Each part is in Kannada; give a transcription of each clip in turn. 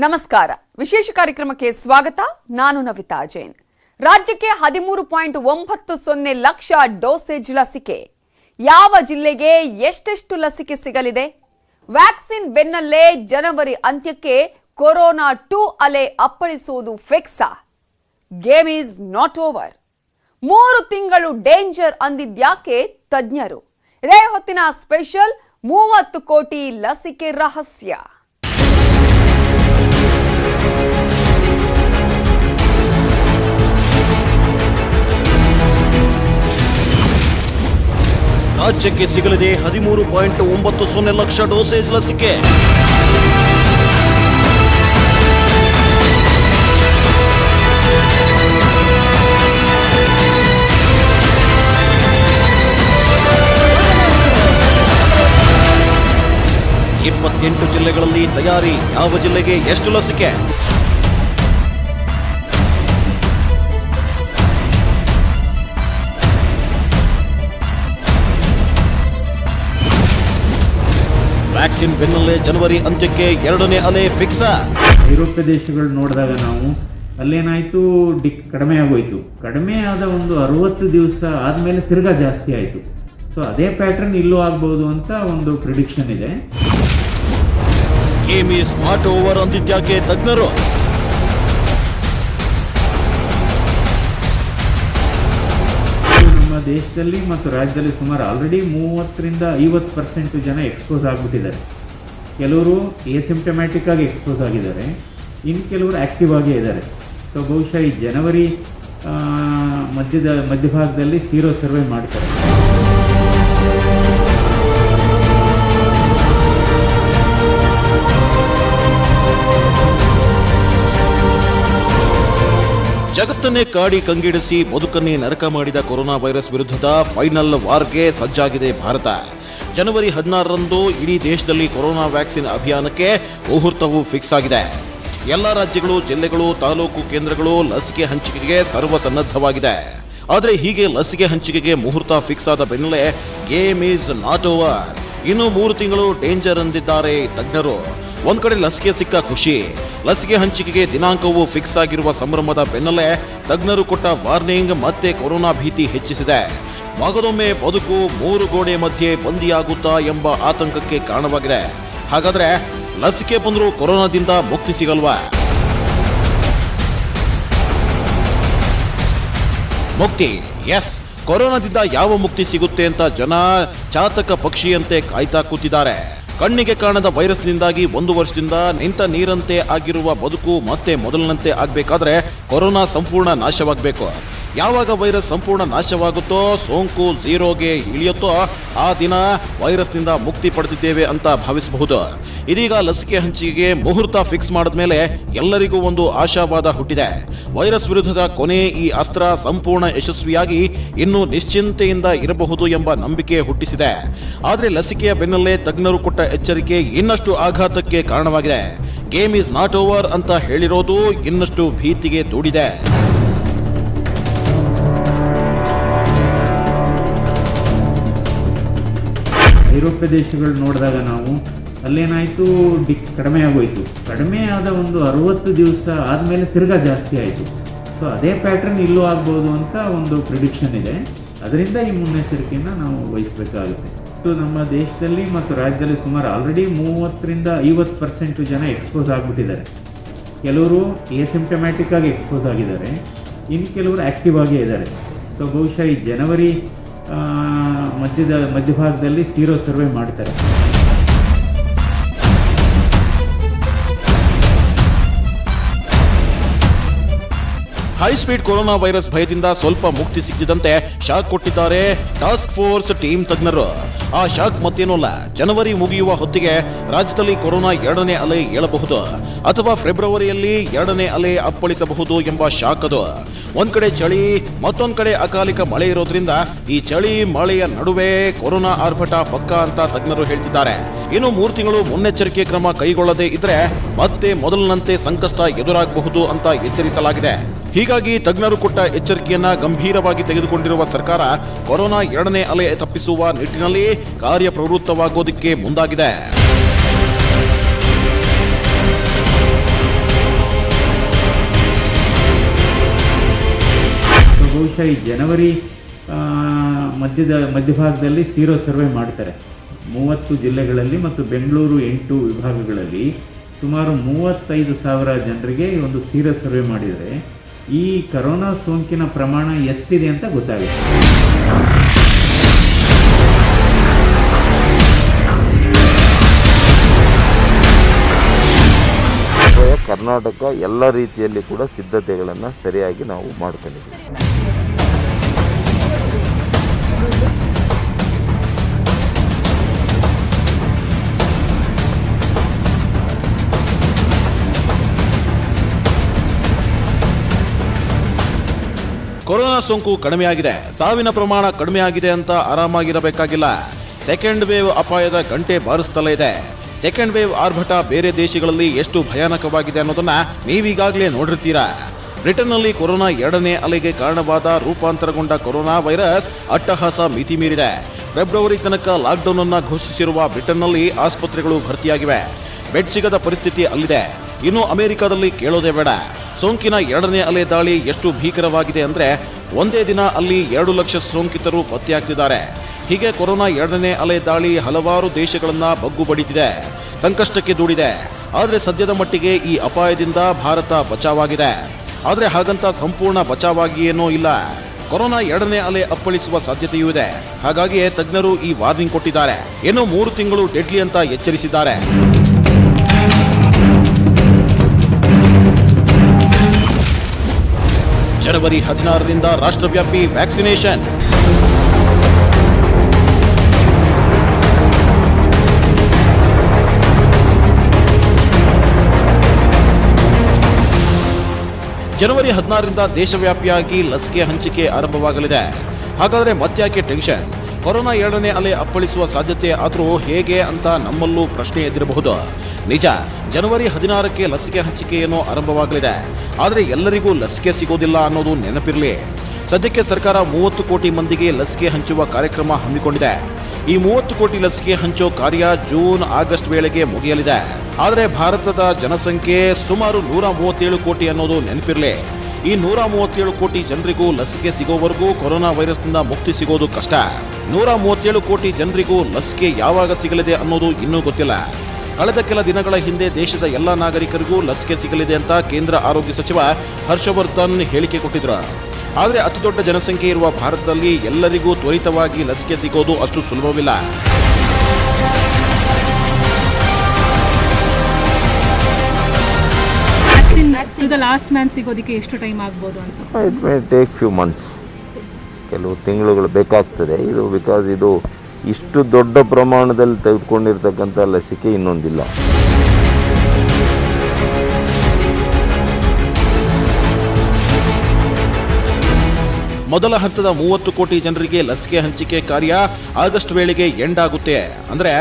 ನಮಸ್ಕಾರ. ವಿಶೇಷ ಕಾರ್ಯಕ್ರಮಕ್ಕೆ ಸ್ವಾಗತ. ನಾನು ನವಿತಾ ಜೈನ್. ರಾಜ್ಯಕ್ಕೆ 13.90 ಲಕ್ಷ ಡೋಸೇಜ್ ಲಸಿಕೆ. ಯಾವ ಜಿಲ್ಲೆಗೆ ಎಷ್ಟೆಷ್ಟು ಲಸಿಕೆ ಸಿಗಲಿದೆ? ವ್ಯಾಕ್ಸಿನ್ ಬೆನ್ನಲ್ಲೇ ಜನವರಿ ಅಂತ್ಯಕ್ಕೆ ಕೊರೋನಾ 2 ಅಲೆ ಅಪ್ಪಳಿಸುವುದು ಫಿಕ್ಸಾ? Game is not over. 3 ತಿಂಗಳು ಡೇಂಜರ್ ಅಂದಿದ್ಯಾಕೆ ತಜ್ಞರು? ಇದೇ ಹೊತ್ತಿನ ಸ್ಪೆಷಲ್ 30 ಕೋಟಿ ಲಸಿಕೆ ರಹಸ್ಯ. ರಾಜ್ಯಕ್ಕೆ ಸಿಗಲಿದೆ 13.90 ಲಕ್ಷ ಡೋಸೇಜ್ ಲಸಿಕೆ. ಇಪ್ಪತ್ತೆಂಟು ಜಿಲ್ಲೆಗಳಲ್ಲಿ ತಯಾರಿ. ಯಾವ ಜಿಲ್ಲೆಗೆ ಎಷ್ಟು ಲಸಿಕೆ? ವ್ಯಾಕ್ಸಿನ್ ಬೆನ್ನಲ್ಲೇ ಜನವರಿ ಅಂತ್ಯಕ್ಕೆ 2ನೇ ಅಲೆ ಫಿಕ್ಸಾ? ಐರೋಪ್ಯ ದೇಶಗಳು ನೋಡಿದಾಗ ನಾವು ಅಲ್ಲೇನಾಯಿತು, ಕಡಿಮೆ ಆಗೋಯ್ತು. ಕಡಿಮೆ ಆದ ಒಂದು 60 ದಿವಸ ಆದಮೇಲೆ ತಿರ್ಗಾ ಜಾಸ್ತಿ ಆಯಿತು. ಸೊ ಅದೇ ಪ್ಯಾಟರ್ನ್ ಇಲ್ಲೂ ಆಗ್ಬೋದು ಅಂತ ಒಂದು ಪ್ರಿಡಿಕ್ಷನ್ ಇದೆ. ಗೇಮ್ ಈಸ್ ನಾಟ್ ಓವರ್ ಅಂದಿದ್ಯಾಕೆ ತಜ್ಞರು? ನಮ್ಮ ದೇಶದಲ್ಲಿ ಮತ್ತು ರಾಜ್ಯದಲ್ಲಿ ಸುಮಾರು ಆಲ್ರೆಡಿ 30ರಿಂದ 50% ಜನ ಎಕ್ಸ್ಪೋಸ್ ಆಗಿಬಿಟ್ಟಿದ್ದಾರೆ. ಕೆಲವರು ಎಸಿಂಪ್ಟಮ್ಯಾಟಿಕ್ ಆಗಿ ಎಕ್ಸ್ಪೋಸ್ ಆಗಿದ್ದಾರೆ, ಇನ್ನು ಕೆಲವರು ಆ್ಯಕ್ಟಿವ್ ಆಗೇ ಇದ್ದಾರೆ. ಸೊ ಬಹುಶಃ ಈ ಜನವರಿ ಮಧ್ಯಭಾಗದಲ್ಲಿ ಸೀರೋ ಸರ್ವೆ ಮಾಡ್ತಾರೆ. ಜಗತ್ತನ್ನೇ ಕಾಡಿ ಕಂಗೆಡಿಸಿ ಬದುಕನ್ನೇ ನರಕ ಮಾಡಿದ ಕೊರೋನಾ ವೈರಸ್ ವಿರುದ್ಧದ ಫೈನಲ್ ವಾರ್ಗೆ ಸಜ್ಜಾಗಿದೆ ಭಾರತ. ಜನವರಿ 16ರಂದು ಇಡೀ ದೇಶದಲ್ಲಿ ಕೊರೋನಾ ವ್ಯಾಕ್ಸಿನ್ ಅಭಿಯಾನಕ್ಕೆ ಮುಹೂರ್ತವು ಫಿಕ್ಸ್ ಆಗಿದೆ. ಎಲ್ಲ ರಾಜ್ಯಗಳು, ಜಿಲ್ಲೆಗಳು, ತಾಲೂಕು ಕೇಂದ್ರಗಳು ಲಸಿಕೆ ಹಂಚಿಕೆಗೆ ಸರ್ವಸನ್ನದ್ಧವಾಗಿದೆ. ಆದರೆ ಹೀಗೆ ಲಸಿಕೆ ಹಂಚಿಕೆಗೆ ಮುಹೂರ್ತ ಫಿಕ್ಸ್ ಆದ ಬೆನ್ನಲ್ಲೇ ಗೇಮ್ ಈಸ್ ನಾಟ್ ಓವರ್. ಇನ್ನು 3 ತಿಂಗಳು ಡೇಂಜರ್ ಅಂದಿದ್ದಾರೆ ತಜ್ಞರು. ಒಂದ್ ಕಡೆ ಲಸಿಕೆ ಸಿಕ್ಕ ಖುಷಿ, ಲಸಿಕೆ ಹಂಚಿಕೆಗೆ ದಿನಾಂಕವು ಫಿಕ್ಸ್ ಆಗಿರುವ ಸಂಭ್ರಮದ ಬೆನ್ನಲ್ಲೇ ತಜ್ಞರು ಕೊಟ್ಟ ವಾರ್ನಿಂಗ್ ಮತ್ತೆ ಕೊರೋನಾ ಭೀತಿ ಹೆಚ್ಚಿಸಿದೆ. ಮಗದೊಮ್ಮೆ ಬದುಕು 3 ಗೋಡೆ ಮಧ್ಯೆ ಬಂದಿಯಾಗುತ್ತಾ ಎಂಬ ಆತಂಕಕ್ಕೆ ಕಾರಣವಾಗಿದೆ. ಹಾಗಾದ್ರೆ ಲಸಿಕೆ ಬಂದರೂ ಕೊರೋನಾದಿಂದ ಮುಕ್ತಿ ಸಿಗಲ್ವಾ? ಮುಕ್ತಿ ಎಸ್, ಕೊರೋನಾದಿಂದ ಯಾವ ಮುಕ್ತಿ ಸಿಗುತ್ತೆ ಅಂತ ಜನ ಚಾತಕ ಪಕ್ಷಿಯಂತೆ ಕಾಯ್ತಾ ಕೂತಿದ್ದಾರೆ. ಕಣ್ಣಿಗೆ ಕಾಣದ ವೈರಸ್ನಿಂದಾಗಿ 1 ವರ್ಷದಿಂದ ನಿಂತ ನೀರಂತೆ ಆಗಿರುವ ಬದುಕು ಮತ್ತೆ ಮೊದಲಿನಂತೆ ಆಗ್ಬೇಕಾದ್ರೆ ಕೊರೋನಾ ಸಂಪೂರ್ಣ ನಾಶವಾಗಬೇಕು. ಯಾವಾಗ ವೈರಸ್ ಸಂಪೂರ್ಣ ನಾಶವಾಗುತ್ತೋ, ಸೋಂಕು ಝೀರೋಗೆ ಇಳಿಯುತ್ತೋ, ಆ ದಿನ ವೈರಸ್ನಿಂದ ಮುಕ್ತಿ ಪಡೆದಿದ್ದೇವೆ ಅಂತ ಭಾವಿಸಬಹುದು. ಇದೀಗ ಲಸಿಕೆ ಹಂಚಿಕೆಗೆ ಮುಹೂರ್ತ ಫಿಕ್ಸ್ ಮಾಡಿದ ಮೇಲೆ ಎಲ್ಲರಿಗೂ ಒಂದು ಆಶಾವಾದ ಹುಟ್ಟಿದೆ. ವೈರಸ್ ವಿರುದ್ಧದ ಕೊನೆ ಈ ಅಸ್ತ್ರ ಸಂಪೂರ್ಣ ಯಶಸ್ವಿಯಾಗಿ ಇನ್ನು ನಿಶ್ಚಿಂತೆಯಿಂದ ಇರಬಹುದು ಎಂಬ ನಂಬಿಕೆ ಹುಟ್ಟಿಸಿದೆ. ಆದರೆ ಲಸಿಕೆಯ ಬೆನ್ನಲ್ಲೇ ತಜ್ಞರು ಕೊಟ್ಟ ಎಚ್ಚರಿಕೆ ಇನ್ನಷ್ಟು ಆಘಾತಕ್ಕೆ ಕಾರಣವಾಗಿದೆ. ಗೇಮ್ ಈಸ್ ನಾಟ್ ಓವರ್ ಅಂತ ಹೇಳಿರೋದು ಇನ್ನಷ್ಟು ಭೀತಿಗೆ ದೂಡಿದೆ. ಐರೋಪ್ಯ ದೇಶಗಳು ನೋಡಿದಾಗ ನಾವು ಅಲ್ಲೇನಾಯಿತು, ಕಡಿಮೆ ಆಗೋಯ್ತು. ಕಡಿಮೆ ಆದ ಒಂದು 60 ದಿವಸ ಆದಮೇಲೆ ತಿರ್ಗಾ ಜಾಸ್ತಿ ಆಯಿತು. ಸೊ ಅದೇ ಪ್ಯಾಟರ್ನ್ ಇಲ್ಲೂ ಆಗ್ಬೋದು ಅಂತ ಒಂದು ಪ್ರಿಡಿಕ್ಷನ್ ಇದೆ. ಅದರಿಂದ ಈ ಮುನ್ನೆಚ್ಚರಿಕೆಯನ್ನು ನಾವು ವಹಿಸಬೇಕಾಗುತ್ತೆ. ಸೊ ನಮ್ಮ ದೇಶದಲ್ಲಿ ಮತ್ತು ರಾಜ್ಯದಲ್ಲಿ ಸುಮಾರು ಆಲ್ರೆಡಿ 30ರಿಂದ 50% ಜನ ಎಕ್ಸ್ಪೋಸ್ ಆಗಿಬಿಟ್ಟಿದ್ದಾರೆ. ಕೆಲವರು ಎಸಿಂಪ್ಟಮ್ಯಾಟಿಕ್ ಆಗಿ ಎಕ್ಸ್ಪೋಸ್ ಆಗಿದ್ದಾರೆ, ಇನ್ನು ಕೆಲವರು ಆ್ಯಕ್ಟಿವ್ ಆಗೇ ಇದ್ದಾರೆ. ಸೊ ಬಹುಶಃ ಈ ಜನವರಿ ಮಧ್ಯಭಾಗದಲ್ಲಿ ಸೀರೋ ಸರ್ವೆ ಮಾಡ್ತಾರೆ. ಹೈ ಸ್ಪೀಡ್ ಕೊರೋನಾ ವೈರಸ್ ಭಯದಿಂದ ಸ್ವಲ್ಪ ಮುಕ್ತಿ ಸಿಕ್ಕಿದಂತೆ ಶಾಕ್ ಕೊಟ್ಟಿದ್ದಾರೆ ಟಾಸ್ಕ್ ಫೋರ್ಸ್ ಟೀಮ್ ತಜ್ಞರು. ಆ ಶಾಕ್ ಮತ್ತೇನಲ್ಲ, ಜನವರಿ ಮುಗಿಯುವ ಹೊತ್ತಿಗೆ ರಾಜ್ಯದಲ್ಲಿ ಕೊರೋನಾ 2ನೇ ಅಲೆ ಏಳಬಹುದು ಅಥವಾ ಫೆಬ್ರವರಿಯಲ್ಲಿ 2ನೇ ಅಲೆ ಅಪ್ಪಳಿಸಬಹುದು ಎಂಬ ಶಾಕ್ ಅದು. ಒಂದ್ ಕಡೆ ಚಳಿ, ಮತ್ತೊಂದ್ ಕಡೆ ಅಕಾಲಿಕ ಮಳೆ ಇರೋದ್ರಿಂದ ಈ ಚಳಿ ಮಳೆಯ ನಡುವೆ ಕೊರೋನಾ ಆರ್ಭಟ ಪಕ್ಕಾ ಅಂತ ತಜ್ಞರು ಹೇಳ್ತಿದ್ದಾರೆ. ಇನ್ನು 3 ತಿಂಗಳು ಮುನ್ನೆಚ್ಚರಿಕೆ ಕ್ರಮ ಕೈಗೊಳ್ಳದೇ ಇದ್ರೆ ಮತ್ತೆ ಮೊದಲಿನಂತೆ ಸಂಕಷ್ಟ ಎದುರಾಗಬಹುದು ಅಂತ ಎಚ್ಚರಿಸಲಾಗಿದೆ. ಹೀಗಾಗಿ ತಜ್ಞರು ಕೊಟ್ಟ ಎಚ್ಚರಿಕೆಯನ್ನ ಗಂಭೀರವಾಗಿ ತೆಗೆದುಕೊಂಡಿರುವ ಸರ್ಕಾರ ಕೊರೋನಾ 2ನೇ ಅಲೆ ತಪ್ಪಿಸುವ ನಿಟ್ಟಿನಲ್ಲಿ ಕಾರ್ಯಪ್ರವೃತ್ತವಾಗೋದಕ್ಕೆ ಮುಂದಾಗಿದೆ. ಬಹುಶಃ ಈ ಜನವರಿ ಮಧ್ಯಭಾಗದಲ್ಲಿ ಸೀರೋ ಸರ್ವೆ ಮಾಡ್ತಾರೆ. 30 ಜಿಲ್ಲೆಗಳಲ್ಲಿ ಮತ್ತು ಬೆಂಗಳೂರು 8 ವಿಭಾಗಗಳಲ್ಲಿ ಸುಮಾರು 35,000 ಜನರಿಗೆ ಒಂದು ಸೀರೋ ಸರ್ವೆ ಮಾಡಿದರೆ ಈ ಕರೋನಾ ಸೋಂಕಿನ ಪ್ರಮಾಣ ಎಷ್ಟಿದೆ ಅಂತ ಗೊತ್ತಾಗುತ್ತೆ. ಕರ್ನಾಟಕ ಎಲ್ಲ ರೀತಿಯಲ್ಲಿ ಕೂಡ ಸಿದ್ಧತೆಗಳನ್ನು ಸರಿಯಾಗಿ ನಾವು ಮಾಡ್ಕೊಂಡಿದ್ದೀವಿ. ಕೊರೋನಾ ಸೋಂಕು ಕಡಿಮೆಯಾಗಿದೆ, ಸಾವಿನ ಪ್ರಮಾಣ ಕಡಿಮೆಯಾಗಿದೆ ಅಂತ ಆರಾಮಾಗಿರಬೇಕಾಗಿಲ್ಲ. ಸೆಕೆಂಡ್ ವೇವ್ ಅಪಾಯದ ಗಂಟೆ ಬಾರಿಸ್ತಲೇ ಇದೆ. ಸೆಕೆಂಡ್ ವೇವ್ ಆರ್ಭಟ ಬೇರೆ ದೇಶಗಳಲ್ಲಿ ಎಷ್ಟು ಭಯಾನಕವಾಗಿದೆ ಅನ್ನೋದನ್ನ ನೀವೀಗಾಗಲೇ ನೋಡಿರ್ತೀರಾ. ಬ್ರಿಟನ್ನಲ್ಲಿ ಕೊರೋನಾ 2ನೇ ಅಲೆಗೆ ಕಾರಣವಾದ ರೂಪಾಂತರಗೊಂಡ ಕೊರೋನಾ ವೈರಸ್ ಅಟ್ಟಹಾಸ ಮಿತಿ ಮೀರಿದೆ. ಫೆಬ್ರವರಿ ತನಕ ಲಾಕ್ಡೌನ್ ಅನ್ನು ಘೋಷಿಸಿರುವ ಬ್ರಿಟನ್ನಲ್ಲಿ ಆಸ್ಪತ್ರೆಗಳು ಭರ್ತಿಯಾಗಿವೆ. ಬೆಡ್ ಸಿಗದ ಪರಿಸ್ಥಿತಿ ಅಲ್ಲಿದೆ. ಇನ್ನು ಅಮೆರಿಕದಲ್ಲಿ ಕೇಳೋದೇ ಬೇಡ. ಸೋಂಕಿನ 2ನೇ ಅಲೆ ದಾಳಿ ಎಷ್ಟು ಭೀಕರವಾಗಿದೆ ಅಂದ್ರೆ ಒಂದೇ ದಿನ ಅಲ್ಲಿ 2 ಲಕ್ಷ ಸೋಂಕಿತರು ಪತ್ತೆಯಾಗ್ತಿದ್ದಾರೆ. ಹೀಗೆ ಕೊರೋನಾ 2ನೇ ಅಲೆ ದಾಳಿ ಹಲವಾರು ದೇಶಗಳನ್ನ ಬಗ್ಗು ಬಡಿತಿದೆ, ಸಂಕಷ್ಟಕ್ಕೆ ದೂಡಿದೆ. ಆದರೆ ಸದ್ಯದ ಮಟ್ಟಿಗೆ ಈ ಅಪಾಯದಿಂದ ಭಾರತ ಬಚಾವಾಗಿದೆ. ಆದರೆ ಹಾಗಂತ ಸಂಪೂರ್ಣ ಬಚಾವಾಗಿ ಏನೂ ಇಲ್ಲ. ಕೊರೋನಾ 2ನೇ ಅಲೆ ಅಪ್ಪಳಿಸುವ ಸಾಧ್ಯತೆಯೂ ಇದೆ. ಹಾಗಾಗಿಯೇ ತಜ್ಞರು ಈ ವಾರ್ನಿಂಗ್ ಕೊಟ್ಟಿದ್ದಾರೆ. ಇನ್ನು 3 ತಿಂಗಳು ಡೆಡ್ಲಿ ಅಂತ ಎಚ್ಚರಿಸಿದ್ದಾರೆ. ಜನವರಿ 16ರಿಂದ ರಾಷ್ಟ್ರವ್ಯಾಪಿ ವ್ಯಾಕ್ಸಿನೇಷನ್. ಜನವರಿ 16ರಿಂದ ದೇಶವ್ಯಾಪಿಯಾಗಿ ಲಸಿಕೆ ಹಂಚಿಕೆ ಆರಂಭವಾಗಲಿದೆ. ಹಾಗಾದರೆ ಮತ್ತ್ಯಾಕೆ ಟೆನ್ಷನ್? ಕೊರೋನಾ 2ನೇ ಅಲೆ ಅಪ್ಪಳಿಸುವ ಸಾಧ್ಯತೆ ಆದರೂ ಹೇಗೆ ಅಂತ ನಮ್ಮಲ್ಲೂ ಪ್ರಶ್ನೆ ಎದ್ದಿರಬಹುದು. ನಿಜ, ಜನವರಿ 16ಕ್ಕೆ ಲಸಿಕೆ ಹಂಚಿಕೆಯೇನೋ ಆರಂಭವಾಗಲಿದೆ. ಆದರೆ ಎಲ್ಲರಿಗೂ ಲಸಿಕೆ ಸಿಗೋದಿಲ್ಲ ಅನ್ನೋದು ನೆನಪಿರಲಿ. ಸದ್ಯಕ್ಕೆ ಸರ್ಕಾರ 30 ಕೋಟಿ ಮಂದಿಗೆ ಲಸಿಕೆ ಹಂಚುವ ಕಾರ್ಯಕ್ರಮ ಹಮ್ಮಿಕೊಂಡಿದೆ. ಈ 30 ಕೋಟಿ ಲಸಿಕೆ ಹಂಚೋ ಕಾರ್ಯ ಜೂನ್ ಆಗಸ್ಟ್ ವೇಳೆಗೆ ಮುಗಿಯಲಿದೆ. ಆದರೆ ಭಾರತದ ಜನಸಂಖ್ಯೆ ಸುಮಾರು 137 ಕೋಟಿ ಅನ್ನೋದು ನೆನಪಿರಲಿ. ಈ 137 ಕೋಟಿ ಜನರಿಗೂ ಲಸಿಕೆ ಸಿಗೋವರೆಗೂ ಕೊರೋನಾ ವೈರಸ್ನಿಂದ ಮುಕ್ತಿ ಸಿಗೋದು ಕಷ್ಟ. 137 ಕೋಟಿ ಜನರಿಗೂ ಲಸಿಕೆ ಯಾವಾಗ ಸಿಗಲಿದೆ ಅನ್ನೋದು ಇನ್ನೂ ಗೊತ್ತಿಲ್ಲ. ಕಳೆದ ಕೆಲ ದಿನಗಳ ಹಿಂದೆ ದೇಶದ ಎಲ್ಲ ನಾಗರಿಕರಿಗೂ ಲಸಿಕೆ ಸಿಗಲಿದೆ ಅಂತ ಕೇಂದ್ರ ಆರೋಗ್ಯ ಸಚಿವ ಹರ್ಷವರ್ಧನ್ ಹೇಳಿಕೆ ಕೊಟ್ಟಿದ್ರು. ಆದರೆ ಅತಿದೊಡ್ಡ ಜನಸಂಖ್ಯೆ ಇರುವ ಭಾರತದಲ್ಲಿ ಎಲ್ಲರಿಗೂ ತ್ವರಿತವಾಗಿ ಲಸಿಕೆ ಸಿಗೋದು ಅಷ್ಟು ಸುಲಭವಿಲ್ಲ. ಟು ದ ಲಾಸ್ಟ್ ಮ್ಯಾನ್ ಸಿಗೋದಕ್ಕೆ ಎಷ್ಟು ಟೈಮ್ ಆಗ್ಬೋದು ಅಂತ? It may take few months, ಕೆಲವು ತಿಂಗಳುಗಳು ಬೇಕಾಗ್ತದೆ. ಇದು ಬಿಕಾಸ್ ಇದು ಇಷ್ಟು ದೊಡ್ಡ ಪ್ರಮಾಣದಲ್ಲಿ ತೆಗೆದುಕೊಂಡಿರ್ತಕ್ಕಂಥ ಲಸಿಕೆ ಇನ್ನೊಂದಿಲ್ಲ. ಮೊದಲ ಹಂತದ 30 ಕೋಟಿ ಜನರಿಗೆ ಲಸಿಕೆ ಹಂಚಿಕೆ ಕಾರ್ಯ ಆಗಸ್ಟ್ ವೇಳೆಗೆ ಎಂಡ್ ಆಗುತ್ತೆ. ಅಂದ್ರೆ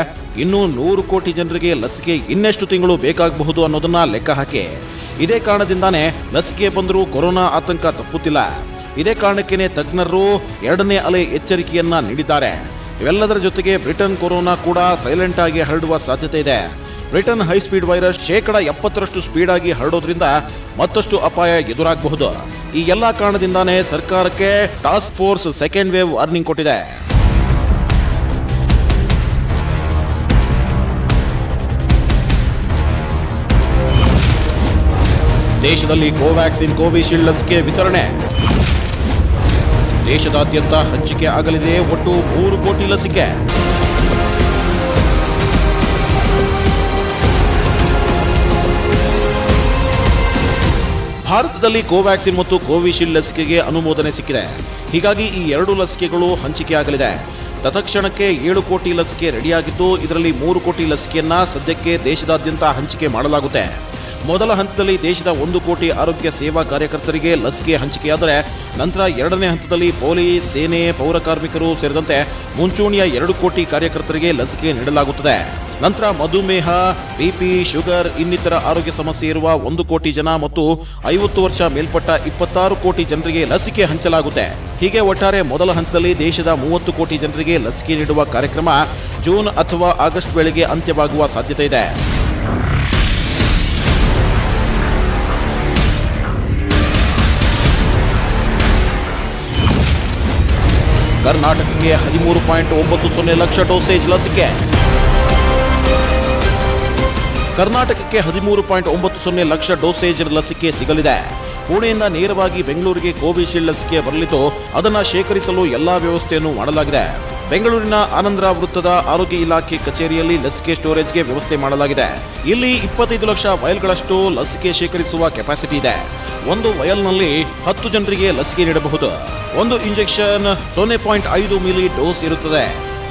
ಇನ್ನೂ 100 ಕೋಟಿ ಜನರಿಗೆ ಲಸಿಕೆ ಇನ್ನೆಷ್ಟು ತಿಂಗಳು ಬೇಕಾಗಬಹುದು ಅನ್ನೋದನ್ನ ಲೆಕ್ಕ ಹಾಕಿ. ಇದೇ ಕಾರಣದಿಂದಾನೇ ಲಸಿಕೆ ಬಂದರೂ ಕೊರೋನಾ ಆತಂಕ ತಪ್ಪುತ್ತಿಲ್ಲ. ಇದೇ ಕಾರಣಕ್ಕೇನೆ ತಜ್ಞರು 2ನೇ ಅಲೆ ಎಚ್ಚರಿಕೆಯನ್ನ ನೀಡಿದ್ದಾರೆ. ಇವೆಲ್ಲದರ ಜೊತೆಗೆ ಬ್ರಿಟನ್ ಕೊರೋನಾ ಕೂಡ ಸೈಲೆಂಟ್ ಆಗಿ ಹರಡುವ ಸಾಧ್ಯತೆ ಇದೆ. Britain high speed virus 70% speed ಆಗಿ ಹರಡೋದ್ರಿಂದ ಮತ್ತಷ್ಟು ಅಪಾಯ ಎದುರಾಗಬಹುದು. ಈ ಎಲ್ಲಾ ಕಾರಣದಿಂದಾನೇ ಸರ್ಕಾರಕ್ಕೆ task force second wave warning ಕೊಟ್ಟಿದೆ. ದೇಶದಲ್ಲಿ ಕೋವ್ಯಾಕ್ಸಿನ್ ಕೋವಿಶೀಲ್ಡ್ ಲಸಿಕೆ ವಿತರಣೆ. ದೇಶದಾದ್ಯಂತ ಹಂಚಿಕೆ ಆಗಲಿದೆ ಒಟ್ಟು 3 ಕೋಟಿ ಲಸಿಕೆ. ಭಾರತದಲ್ಲಿ ಕೋವ್ಯಾಕ್ಸಿನ್ ಮತ್ತು ಕೋವಿಶೀಲ್ಡ್ ಲಸಿಕೆಗೆ ಅನುಮೋದನೆ ಸಿಕ್ಕಿದೆ. ಹೀಗಾಗಿ ಈ 2 ಲಸಿಕೆಗಳು ಹಂಚಿಕೆಯಾಗಲಿದೆ. ತತ್ಕ್ಷಣಕ್ಕೆ 7 ಕೋಟಿ ಲಸಿಕೆ ರೆಡಿಯಾಗಿದ್ದು, ಇದರಲ್ಲಿ 3 ಕೋಟಿ ಲಸಿಕೆಯನ್ನ ಸದ್ಯಕ್ಕೆ ದೇಶದಾದ್ಯಂತ ಹಂಚಿಕೆ ಮಾಡಲಾಗುತ್ತೆ. ಮೊದಲ ಹಂತದಲ್ಲಿ ದೇಶದ 1 ಕೋಟಿ ಆರೋಗ್ಯ ಸೇವಾ ಕಾರ್ಯಕರ್ತರಿಗೆ ಲಸಿಕೆ ಹಂಚಿಕೆಯಾದರೆ ನಂತರ 2ನೇ ಹಂತದಲ್ಲಿ ಪೊಲೀಸ್, ಸೇನೆ, ಪೌರ ಕಾರ್ಮಿಕರು ಸೇರಿದಂತೆ ಮುಂಚೂಣಿಯ 2 ಕೋಟಿ ಕಾರ್ಯಕರ್ತರಿಗೆ ಲಸಿಕೆ ನೀಡಲಾಗುತ್ತದೆ. ನಂತರ ಮಧುಮೇಹ, ಬಿಪಿ, ಶುಗರ್ ಇನ್ನಿತರ ಆರೋಗ್ಯ ಸಮಸ್ಯೆ ಇರುವ 1 ಕೋಟಿ ಜನ ಮತ್ತು 50 ವರ್ಷ ಮೇಲ್ಪಟ್ಟ 26 ಕೋಟಿ ಜನರಿಗೆ ಲಸಿಕೆ ಹಂಚಲಾಗುತ್ತೆ. ಹೀಗೆ ಒಟ್ಟಾರೆ ಮೊದಲ ಹಂತದಲ್ಲಿ ದೇಶದ 30 ಕೋಟಿ ಜನರಿಗೆ ಲಸಿಕೆ ನೀಡುವ ಕಾರ್ಯಕ್ರಮ ಜೂನ್ ಅಥವಾ ಆಗಸ್ಟ್ ವೇಳೆಗೆ ಅಂತ್ಯವಾಗುವ ಸಾಧ್ಯತೆ ಇದೆ. ಕರ್ನಾಟಕಕ್ಕೆ 13.90 ಲಕ್ಷ ಡೋಸೇಜ್ ಲಸಿಕೆ. ಕರ್ನಾಟಕಕ್ಕೆ 13.90 ಲಕ್ಷ ಡೋಸೇಜ್ ಲಸಿಕೆ ಸಿಗಲಿದೆ. ಪುಣೆಯಿಂದ ನೇರವಾಗಿ ಬೆಂಗಳೂರಿಗೆ ಕೋವಿಶೀಲ್ಡ್ ಲಸಿಕೆ ಬರಲಿದ್ದು ಅದನ್ನು ಶೇಖರಿಸಲು ಎಲ್ಲಾ ವ್ಯವಸ್ಥೆಯನ್ನು ಮಾಡಲಾಗಿದೆ. ಬೆಂಗಳೂರಿನ ಆನಂದರಾವ್ ವೃತ್ತದ ಆರೋಗ್ಯ ಇಲಾಖೆ ಕಚೇರಿಯಲ್ಲಿ ಲಸಿಕೆ ಸ್ಟೋರೇಜ್ಗೆ ವ್ಯವಸ್ಥೆ ಮಾಡಲಾಗಿದೆ. ಇಲ್ಲಿ 25 ಲಕ್ಷ ವಯಲ್ಗಳಷ್ಟು ಲಸಿಕೆ ಶೇಖರಿಸುವ ಕೆಪಾಸಿಟಿ ಇದೆ. ಒಂದು ವಯಲ್ನಲ್ಲಿ 10 ಜನರಿಗೆ ಲಸಿಕೆ ನೀಡಬಹುದು. ಒಂದು ಇಂಜೆಕ್ಷನ್ 0.5 ಮಿಲಿ ಡೋಸ್ ಇರುತ್ತದೆ.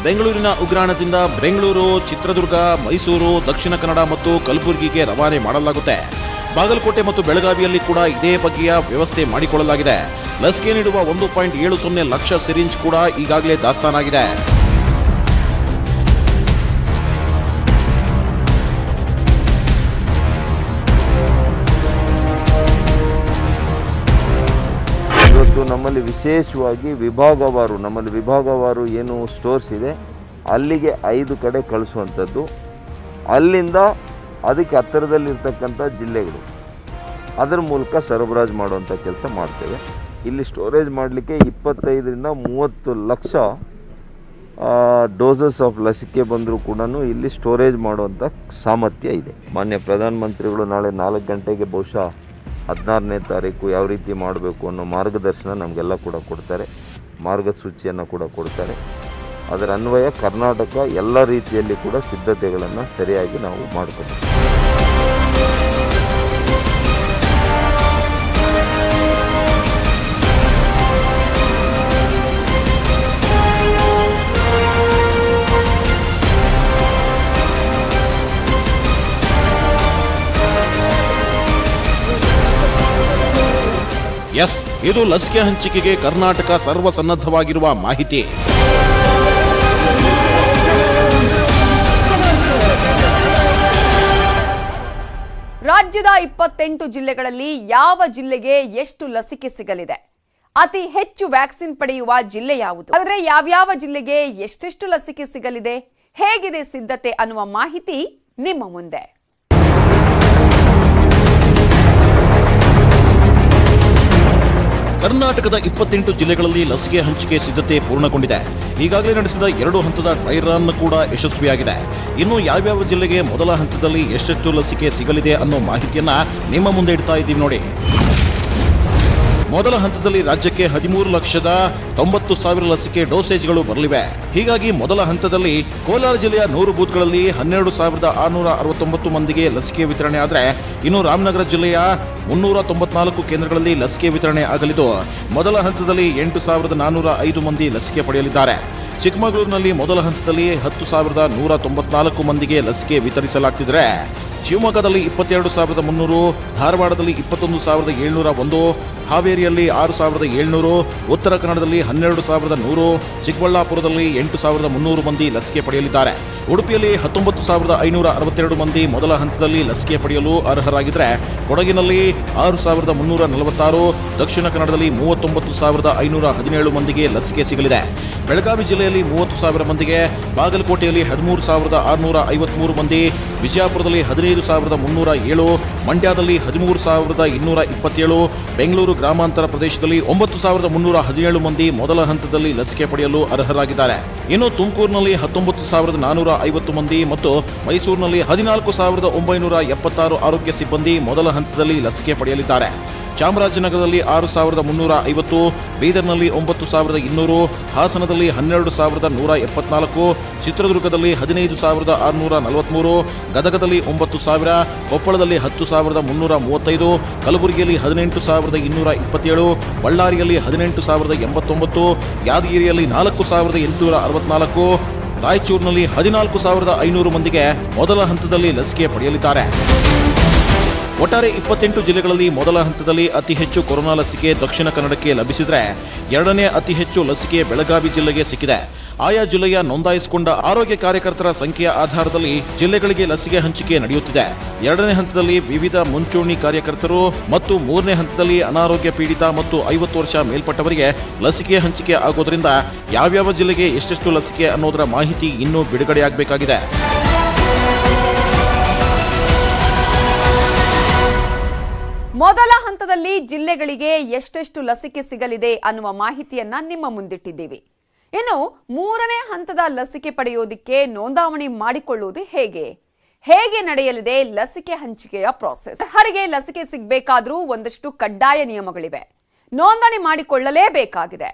ಬೆಂಗಳೂರಿನ ಉಗ್ರಾಣದಿಂದ ಬೆಂಗಳೂರು, ಚಿತ್ರದುರ್ಗ, ಮೈಸೂರು, ದಕ್ಷಿಣ ಕನ್ನಡ ಮತ್ತು ಕಲಬುರಗಿಗೆ ರವಾನೆ ಮಾಡಲಾಗುತ್ತೆ. ಬಾಗಲಕೋಟೆ ಮತ್ತು ಬೆಳಗಾವಿಯಲ್ಲಿ ಕೂಡ ಇದೇ ಬಗೆಯ ವ್ಯವಸ್ಥೆ ಮಾಡಿಕೊಳ್ಳಲಾಗಿದೆ. ಲಸಿಕೆ ನೀಡುವ 1.70 ಲಕ್ಷ ಸಿರಿಂಜ್ ಕೂಡ ಈಗಾಗಲೇ ದಾಸ್ತಾನಾಗಿದೆ. ಇವತ್ತು ನಮ್ಮಲ್ಲಿ ವಿಶೇಷವಾಗಿ ವಿಭಾಗವಾರು ಏನು ಸ್ಟೋರ್ಸ್ ಇದೆ ಅಲ್ಲಿಗೆ 5 ಕಡೆ ಕಳಿಸುವಂಥದ್ದು. ಅಲ್ಲಿಂದ ಅದಕ್ಕೆ ಹತ್ತಿರದಲ್ಲಿರ್ತಕ್ಕಂಥ ಜಿಲ್ಲೆಗಳು ಅದರ ಮೂಲಕ ಸರಬರಾಜು ಮಾಡುವಂಥ ಕೆಲಸ ಮಾಡ್ತೇವೆ. ಇಲ್ಲಿ ಸ್ಟೋರೇಜ್ ಮಾಡಲಿಕ್ಕೆ 25ರಿಂದ 30 ಲಕ್ಷ ಡೋಸಸ್ ಆಫ್ ಲಸಿಕೆ ಬಂದರೂ ಕೂಡ ಇಲ್ಲಿ ಸ್ಟೋರೇಜ್ ಮಾಡುವಂಥ ಸಾಮರ್ಥ್ಯ ಇದೆ. ಮಾನ್ಯ ಪ್ರಧಾನಮಂತ್ರಿಗಳು ನಾಳೆ 4 ಗಂಟೆಗೆ ಬಹುಶಃ 16ನೇ ತಾರೀಕು ಯಾವ ರೀತಿ ಮಾಡಬೇಕು ಅನ್ನೋ ಮಾರ್ಗದರ್ಶನ ನಮಗೆಲ್ಲ ಕೂಡ ಕೊಡ್ತಾರೆ, ಮಾರ್ಗಸೂಚಿಯನ್ನು ಕೂಡ ಕೊಡ್ತಾರೆ. ಅದರ ಅನ್ವಯ ಕರ್ನಾಟಕ ಎಲ್ಲ ರೀತಿಯಲ್ಲಿ ಕೂಡ ಸಿದ್ಧತೆಗಳನ್ನು ಸರಿಯಾಗಿ ನಾವು ಮಾಡ್ಕೋಬೇಕು. ಎಸ್, ಇದು ಲಸಿಕೆ ಹಂಚಿಕೆಗೆ ಕರ್ನಾಟಕ ಸರ್ವಸನ್ನದ್ಧವಾಗಿರುವ ಮಾಹಿತಿ. ರಾಜ್ಯದ 28 ಜಿಲ್ಲೆಗಳಲ್ಲಿ ಯಾವ ಜಿಲ್ಲೆಗೆ ಎಷ್ಟು ಲಸಿಕೆ ಸಿಗಲಿದೆ? ಅತಿ ಹೆಚ್ಚು ವ್ಯಾಕ್ಸಿನ್ ಪಡೆಯುವ ಜಿಲ್ಲೆ ಯಾವುದು? ಆದರೆ ಯಾವ್ಯಾವ ಜಿಲ್ಲೆಗೆ ಎಷ್ಟೆಷ್ಟು ಲಸಿಕೆ ಸಿಗಲಿದೆ, ಹೇಗಿದೆ ಸಿದ್ಧತೆ ಅನ್ನುವ ಮಾಹಿತಿ ನಿಮ್ಮ ಮುಂದೆ. ಕರ್ನಾಟಕದ 28 ಜಿಲ್ಲೆಗಳಲ್ಲಿ ಲಸಿಕೆ ಹಂಚಿಕೆ ಸಿದ್ಧತೆ ಪೂರ್ಣಗೊಂಡಿದೆ. ಈಗಾಗಲೇ ನಡೆಸಿದ 2 ಹಂತದ ಡ್ರೈ ರನ್ ಕೂಡ ಯಶಸ್ವಿಯಾಗಿದೆ. ಇನ್ನು ಯಾವ್ಯಾವ ಜಿಲ್ಲೆಗೆ ಮೊದಲ ಹಂತದಲ್ಲಿ ಎಷ್ಟೆಷ್ಟು ಲಸಿಕೆ ಸಿಗಲಿದೆ ಅನ್ನೋ ಮಾಹಿತಿಯನ್ನ ನಿಮ್ಮ ಮುಂದೆ ಇಡ್ತಾ ಇದ್ದೀವಿ ನೋಡಿ. ಮೊದಲ ಹಂತದಲ್ಲಿ ರಾಜ್ಯಕ್ಕೆ 13,90,000 ಲಸಿಕೆ ಡೋಸೇಜ್ಗಳು ಬರಲಿವೆ. ಹೀಗಾಗಿ ಮೊದಲ ಹಂತದಲ್ಲಿ ಕೋಲಾರ ಜಿಲ್ಲೆಯ 100 ಬೂತ್ಗಳಲ್ಲಿ 12,669 ಮಂದಿಗೆ ಲಸಿಕೆ ವಿತರಣೆ ಆದರೆ, ಇನ್ನು ರಾಮನಗರ ಜಿಲ್ಲೆಯ 394 ಕೇಂದ್ರಗಳಲ್ಲಿ ಲಸಿಕೆ ವಿತರಣೆ ಆಗಲಿದ್ದು, ಮೊದಲ ಹಂತದಲ್ಲಿ 8,405 ಮಂದಿ ಲಸಿಕೆ ಪಡೆಯಲಿದ್ದಾರೆ. ಚಿಕ್ಕಮಗಳೂರಿನಲ್ಲಿ ಮೊದಲ ಹಂತದಲ್ಲಿ 10,194 ಮಂದಿಗೆ ಲಸಿಕೆ ವಿತರಿಸಲಾಗ್ತಿದ್ರೆ, ಶಿವಮೊಗ್ಗದಲ್ಲಿ 22,300, ಧಾರವಾಡದಲ್ಲಿ 21,701, ಹಾವೇರಿಯಲ್ಲಿ 6,700, ಉತ್ತರ ಕನ್ನಡದಲ್ಲಿ 12,100, ಚಿಕ್ಕಬಳ್ಳಾಪುರದಲ್ಲಿ 8,300 ಮಂದಿ ಲಸಿಕೆ ಪಡೆಯಲಿದ್ದಾರೆ. ಉಡುಪಿಯಲ್ಲಿ 19,562 ಮಂದಿ ಮೊದಲ ಹಂತದಲ್ಲಿ ಲಸಿಕೆ ಪಡೆಯಲು ಅರ್ಹರಾಗಿದ್ದರೆ, ಕೊಡಗಿನಲ್ಲಿ 6,346, ದಕ್ಷಿಣ ಕನ್ನಡದಲ್ಲಿ 39,517 ಮಂದಿಗೆ ಲಸಿಕೆ ಸಿಗಲಿದೆ. ಬೆಳಗಾವಿ ಜಿಲ್ಲೆಯಲ್ಲಿ 30,000 ಮಂದಿಗೆ, ಬಾಗಲಕೋಟೆಯಲ್ಲಿ 13,653 ಮಂದಿ, ವಿಜಯಪುರದಲ್ಲಿ 15,307, ಮಂಡ್ಯದಲ್ಲಿ 13,227, ಬೆಂಗಳೂರು ಗ್ರಾಮಾಂತರ ಪ್ರದೇಶದಲ್ಲಿ 9,317 ಮಂದಿ ಮೊದಲ ಹಂತದಲ್ಲಿ ಲಸಿಕೆ ಪಡೆಯಲು ಅರ್ಹರಾಗಿದ್ದಾರೆ. ಇನ್ನು ತುಮಕೂರಿನಲ್ಲಿ 19,450 ಮಂದಿ ಮತ್ತು ಮೈಸೂರಿನಲ್ಲಿ 14,976 ಆರೋಗ್ಯ ಸಿಬ್ಬಂದಿ ಮೊದಲ ಹಂತದಲ್ಲಿ ಲಸಿಕೆ ಪಡೆಯಲಿದ್ದಾರೆ. ಚಾಮರಾಜನಗರದಲ್ಲಿ 6,350, ಬೀದರ್ನಲ್ಲಿ 9,200, ಹಾಸನದಲ್ಲಿ 12,174, ಚಿತ್ರದುರ್ಗದಲ್ಲಿ 15,643, ಗದಗದಲ್ಲಿ 9,000, ಕೊಪ್ಪಳದಲ್ಲಿ 10,335, ಕಲಬುರಗಿಯಲ್ಲಿ 18,227, ಬಳ್ಳಾರಿಯಲ್ಲಿ 18,089, ಯಾದಗಿರಿಯಲ್ಲಿ 4,864, ರಾಯಚೂರಿನಲ್ಲಿ 14,500 ಮಂದಿಗೆ ಮೊದಲ ಹಂತದಲ್ಲಿ ಲಸಿಕೆ ಪಡೆಯಲಿದ್ದಾರೆ. ಒಟ್ಟಾರೆ 28 ಜಿಲ್ಲೆಗಳಲ್ಲಿ ಮೊದಲ ಹಂತದಲ್ಲಿ ಅತಿ ಹೆಚ್ಚು ಕೊರೋನಾ ಲಸಿಕೆ ದಕ್ಷಿಣ ಕನ್ನಡಕ್ಕೆ ಲಭಿಸಿದರೆ, ಎರಡನೇ ಅತಿ ಹೆಚ್ಚು ಲಸಿಕೆ ಬೆಳಗಾವಿ ಜಿಲ್ಲೆಗೆ ಸಿಕ್ಕಿದೆ. ಆಯಾ ಜಿಲ್ಲೆಯ ನೋಂದಾಯಿಸಿಕೊಂಡ ಆರೋಗ್ಯ ಕಾರ್ಯಕರ್ತರ ಸಂಖ್ಯೆಯ ಆಧಾರದಲ್ಲಿ ಜಿಲ್ಲೆಗಳಿಗೆ ಲಸಿಕೆ ಹಂಚಿಕೆ ನಡೆಯುತ್ತಿದೆ. ಎರಡನೇ ಹಂತದಲ್ಲಿ ವಿವಿಧ ಮುಂಚೂಣಿ ಕಾರ್ಯಕರ್ತರು ಮತ್ತು ಮೂರನೇ ಹಂತದಲ್ಲಿ ಅನಾರೋಗ್ಯ ಪೀಡಿತ ಮತ್ತು 50 ವರ್ಷ ಮೇಲ್ಪಟ್ಟವರಿಗೆ ಲಸಿಕೆ ಹಂಚಿಕೆ ಆಗೋದ್ರಿಂದ ಯಾವ್ಯಾವ ಜಿಲ್ಲೆಗೆ ಎಷ್ಟೆಷ್ಟು ಲಸಿಕೆ ಅನ್ನೋದರ ಮಾಹಿತಿ ಇನ್ನೂ ಬಿಡುಗಡೆಯಾಗಬೇಕಾಗಿದೆ. ಮೊದಲ ಹಂತದಲ್ಲಿ ಜಿಲ್ಲೆಗಳಿಗೆ ಎಷ್ಟೆಷ್ಟು ಲಸಿಕೆ ಸಿಗಲಿದೆ ಅನ್ನುವ ಮಾಹಿತಿಯನ್ನ ನಿಮ್ಮ ಮುಂದಿಟ್ಟಿದ್ದೀವಿ. ಇನ್ನು 3ನೇ ಹಂತದ ಲಸಿಕೆ ಪಡೆಯೋದಿಕ್ಕೆ ನೋಂದಾವಣಿ ಮಾಡಿಕೊಳ್ಳುವುದು ಹೇಗೆ ನಡೆಯಲಿದೆ ಲಸಿಕೆ ಹಂಚಿಕೆಯ ಪ್ರಾಸೆಸ್? ಅರ್ಹರಿಗೆ ಲಸಿಕೆ ಸಿಗಬೇಕಾದ್ರೂ ಒಂದಷ್ಟು ಕಡ್ಡಾಯ ನಿಯಮಗಳಿವೆ. ನೋಂದಣಿ ಮಾಡಿಕೊಳ್ಳಲೇಬೇಕಾಗಿದೆ.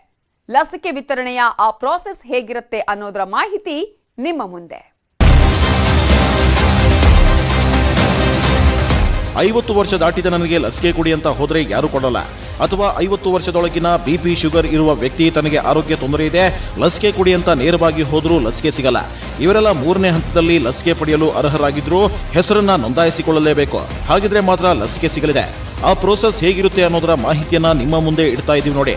ಲಸಿಕೆ ವಿತರಣೆಯ ಆ ಪ್ರಾಸೆಸ್ ಹೇಗಿರುತ್ತೆ ಅನ್ನೋದರ ಮಾಹಿತಿ ನಿಮ್ಮ ಮುಂದೆ. 50 ವರ್ಷ ದಾಟಿದ ನನಗೆ ಲಸಿಕೆ ಕೊಡಿ ಅಂತ ಹೋದ್ರೆ ಯಾರು ಕೊಡಲ್ಲ. ಅಥವಾ 50 ವರ್ಷದೊಳಗಿನ BP ಶುಗರ್ ಇರುವ ವ್ಯಕ್ತಿ ತನಗೆ ಆರೋಗ್ಯ ತೊಂದರೆ ಇದೆ, ಲಸಿಕೆ ಕೊಡಿ ಅಂತ ನೇರವಾಗಿ ಹೋದ್ರೂ ಲಸಿಕೆ ಸಿಗಲ್ಲ. ಇವರೆಲ್ಲ 3ನೇ ಹಂತದಲ್ಲಿ ಲಸಿಕೆ ಪಡೆಯಲು ಅರ್ಹರಾಗಿದ್ರೂ ಹೆಸರನ್ನ ನೋಂದಾಯಿಸಿಕೊಳ್ಳಲೇಬೇಕು. ಹಾಗಿದ್ರೆ ಮಾತ್ರ ಲಸಿಕೆ ಸಿಗಲಿದೆ. ಆ ಪ್ರೋಸೆಸ್ ಹೇಗಿರುತ್ತೆ ಅನ್ನೋದರ ಮಾಹಿತಿಯನ್ನ ನಿಮ್ಮ ಮುಂದೆ ಇಡ್ತಾ ಇದೀವಿ ನೋಡಿ.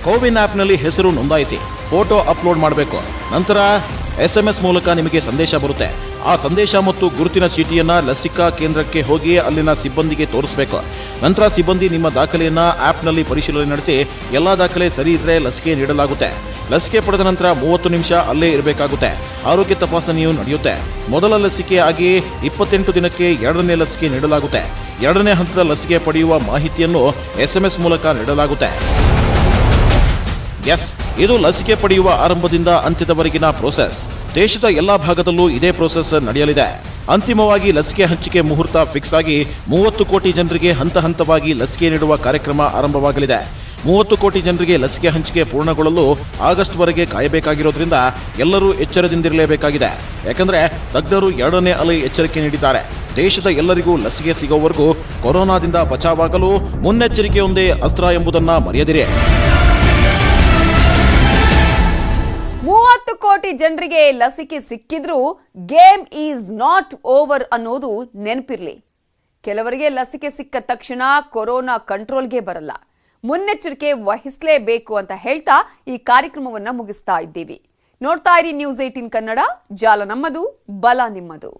ಕೋವಿನ್ ಆಪ್ನಲ್ಲಿ ಹೆಸರು ನೋಂದಾಯಿಸಿ, ಫೋಟೋ ಅಪ್ಲೋಡ್ ಮಾಡಬೇಕು. ನಂತರ SMS ಮೂಲಕ ನಿಮಗೆ ಸಂದೇಶ ಬರುತ್ತೆ. ಆ ಸಂದೇಶ ಮತ್ತು ಗುರುತಿನ ಚೀಟಿಯನ್ನ ಲಸಿಕಾ ಕೇಂದ್ರಕ್ಕೆ ಹೋಗಿ ಅಲ್ಲಿನ ಸಿಬ್ಬಂದಿಗೆ ತೋರಿಸಬೇಕು. ನಂತರ ಸಿಬ್ಬಂದಿ ನಿಮ್ಮ ದಾಖಲೆಯನ್ನ ಆಪ್ನಲ್ಲಿ ಪರಿಶೀಲನೆ ನಡೆಸಿ ಎಲ್ಲಾ ದಾಖಲೆ ಸರಿ ಇದ್ರೆ ಲಸಿಕೆ ನೀಡಲಾಗುತ್ತೆ. ಲಸಿಕೆ ಪಡೆದ ನಂತರ 30 ನಿಮಿಷ ಅಲ್ಲೇ ಇರಬೇಕಾಗುತ್ತೆ. ಆರೋಗ್ಯ ತಪಾಸಣೆಯು ನಡೆಯುತ್ತೆ. ಮೊದಲ ಲಸಿಕೆ ಆಗಿ 28 ದಿನಕ್ಕೆ 2ನೇ ಲಸಿಕೆ ನೀಡಲಾಗುತ್ತೆ. 2ನೇ ಹಂತದ ಲಸಿಕೆ ಪಡೆಯುವ ಮಾಹಿತಿಯನ್ನು SMS ಮೂಲಕ ನೀಡಲಾಗುತ್ತೆ. ಇದು ಲಸಿಕೆ ಪಡೆಯುವ ಆರಂಭದಿಂದ ಅಂತ್ಯದವರೆಗಿನ ಪ್ರೋಸೆಸ್. ದೇಶದ ಎಲ್ಲಾ ಭಾಗದಲ್ಲೂ ಇದೇ ಪ್ರೋಸೆಸ್ ನಡೆಯಲಿದೆ. ಅಂತಿಮವಾಗಿ ಲಸಿಕೆ ಹಂಚಿಕೆ ಮುಹೂರ್ತ ಫಿಕ್ಸ್ ಆಗಿ 30 ಕೋಟಿ ಜನರಿಗೆ ಹಂತ ಹಂತವಾಗಿ ಲಸಿಕೆ ನೀಡುವ ಕಾರ್ಯಕ್ರಮ ಆರಂಭವಾಗಲಿದೆ. 30 ಕೋಟಿ ಜನರಿಗೆ ಲಸಿಕೆ ಹಂಚಿಕೆ ಪೂರ್ಣಗೊಳ್ಳಲು ಆಗಸ್ಟ್ ವರೆಗೆ ಕಾಯಬೇಕಾಗಿರೋದ್ರಿಂದ ಎಲ್ಲರೂ ಎಚ್ಚರದಿಂದಿರಲೇಬೇಕಾಗಿದೆ. ಯಾಕಂದ್ರೆ ತಜ್ಞರು 2ನೇ ಅಲೆ ಎಚ್ಚರಿಕೆ ನೀಡಿದ್ದಾರೆ. ದೇಶದ ಎಲ್ಲರಿಗೂ ಲಸಿಕೆ ಸಿಗೋವರೆಗೂ ಕೊರೋನಾದಿಂದ ಬಚಾವಾಗಲು ಮುನ್ನೆಚ್ಚರಿಕೆಯೊಂದೇ ಅಸ್ತ್ರ ಎಂಬುದನ್ನ ಮರೆಯದಿರಿ. 30 ಕೋಟಿ ಜನರಿಗೆ ಲಸಿಕೆ ಸಿಕ್ಕಿದ್ರೂ ಗೇಮ್ ಈಸ್ ನಾಟ್ ಓವರ್ ಅನ್ನೋದು ನೆನಪಿರ್ಲಿ. ಕೆಲವರಿಗೆ ಲಸಿಕೆ ಸಿಕ್ಕ ತಕ್ಷಣ ಕೊರೋನಾ ಕಂಟ್ರೋಲ್ಗೆ ಬರಲ್ಲ. ಮುನ್ನೆಚ್ಚರಿಕೆ ವಹಿಸಲೇಬೇಕು ಅಂತ ಹೇಳ್ತಾ ಈ ಕಾರ್ಯಕ್ರಮವನ್ನ ಮುಗಿಸ್ತಾ ಇದ್ದೀವಿ. ನೋಡ್ತಾ ಇರಿ ನ್ಯೂಸ್ 18 ಕನ್ನಡ. ಜಾಲ ನಮ್ಮದು, ಬಲ ನಿಮ್ಮದು.